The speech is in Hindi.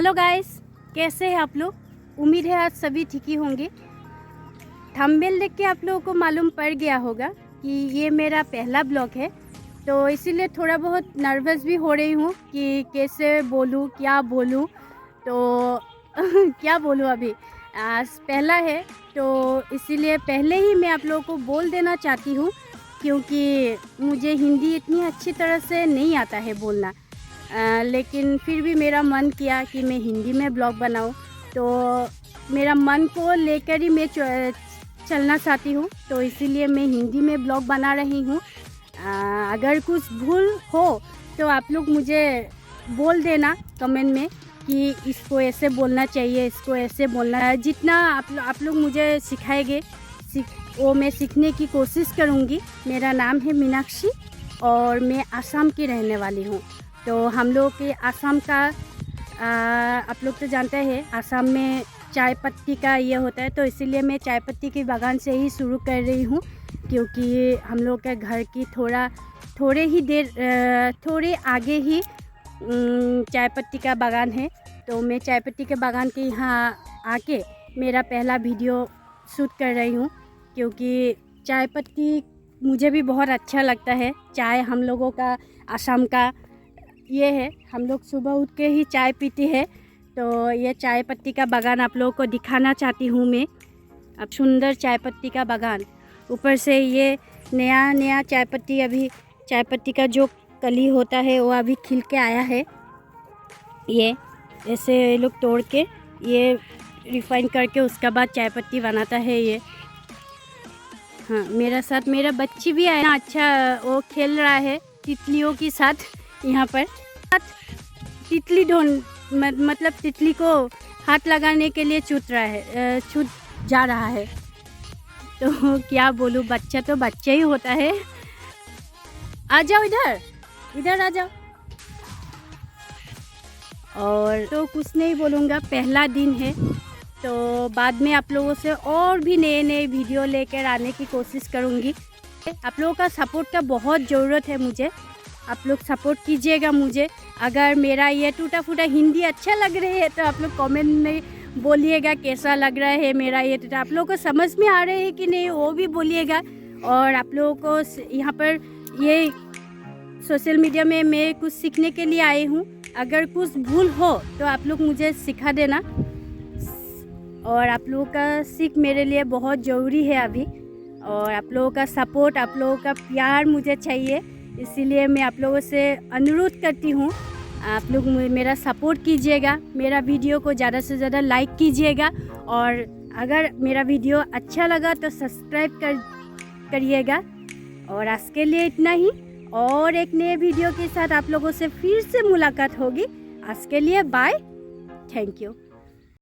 हेलो गाइस, कैसे हैं आप लोग। उम्मीद है आज सभी ठीक ही होंगे। थंबनेल देख के आप लोगों को मालूम पड़ गया होगा कि ये मेरा पहला ब्लॉग है, तो इसीलिए थोड़ा बहुत नर्वस भी हो रही हूँ कि कैसे बोलूँ, क्या बोलूँ। तो क्या बोलूँ, अभी आज पहला है तो इसीलिए पहले ही मैं आप लोगों को बोल देना चाहती हूँ, क्योंकि मुझे हिंदी इतनी अच्छी तरह से नहीं आता है बोलना। लेकिन फिर भी मेरा मन किया कि मैं हिंदी में ब्लॉग बनाऊं, तो मेरा मन को लेकर ही मैं चलना चाहती हूं, तो इसीलिए मैं हिंदी में ब्लॉग बना रही हूं। अगर कुछ भूल हो तो आप लोग मुझे बोल देना कमेंट में कि इसको ऐसे बोलना चाहिए, इसको ऐसे बोलना। जितना आप लोग मुझे सिखाएंगे वो मैं सीखने की कोशिश करूँगी। मेरा नाम है मीनाक्षी और मैं आसाम की रहने वाली हूँ। तो हम लोग के आसाम का आप लोग तो जानते हैं, आसाम में चाय पत्ती का ये होता है, तो इसीलिए मैं चाय पत्ती की बागान से ही शुरू कर रही हूँ, क्योंकि हम लोग के घर की थोड़े आगे ही चाय पत्ती का बागान है। तो मैं चाय पत्ती के बागान के यहाँ आके मेरा पहला वीडियो शूट कर रही हूँ, क्योंकि चाय पत्ती मुझे भी बहुत अच्छा लगता है। चाय हम लोगों का आसाम का ये है, हम लोग सुबह उठ के ही चाय पीते हैं। तो ये चाय पत्ती का बागान आप लोगों को दिखाना चाहती हूँ मैं। अब सुंदर चाय पत्ती का बागान, ऊपर से ये नया चाय पत्ती, अभी चाय पत्ती का जो कली होता है वो अभी खिल के आया है। ये ऐसे लोग तोड़ के ये रिफाइन करके उसके बाद चाय पत्ती बनाता है ये। हाँ, मेरा साथ मेरा बच्ची भी आया, अच्छा वो खेल रहा है तितलियों के साथ। यहाँ पर तितली मतलब तितली को हाथ लगाने के लिए छूट जा रहा है। तो क्या बोलूँ, बच्चा तो बच्चा ही होता है। आ जाओ इधर आ जाओ। और तो कुछ नहीं बोलूँगा, पहला दिन है, तो बाद में आप लोगों से और भी नए वीडियो लेकर आने की कोशिश करूँगी। आप लोगों का सपोर्ट का बहुत ज़रूरत है मुझे, आप लोग सपोर्ट कीजिएगा मुझे। अगर मेरा ये टूटा फूटा हिंदी अच्छा लग रही है तो आप लोग कमेंट में बोलिएगा कैसा लग रहा है मेरा ये टूटा, आप लोगों को समझ में आ रहा है कि नहीं वो भी बोलिएगा। और आप लोगों को यहाँ पर ये सोशल मीडिया में मैं कुछ सीखने के लिए आई हूँ, अगर कुछ भूल हो तो आप लोग मुझे सिखा देना। और आप लोगों का सीख मेरे लिए बहुत ज़रूरी है अभी, और आप लोगों का सपोर्ट, आप लोगों का प्यार मुझे चाहिए। इसीलिए मैं आप लोगों से अनुरोध करती हूँ, आप लोग मेरा सपोर्ट कीजिएगा, मेरा वीडियो को ज़्यादा से ज़्यादा लाइक कीजिएगा। और अगर मेरा वीडियो अच्छा लगा तो सब्सक्राइब करिएगा। और आज के लिए इतना ही, और एक नए वीडियो के साथ आप लोगों से फिर से मुलाकात होगी। आज के लिए बाय, थैंक यू।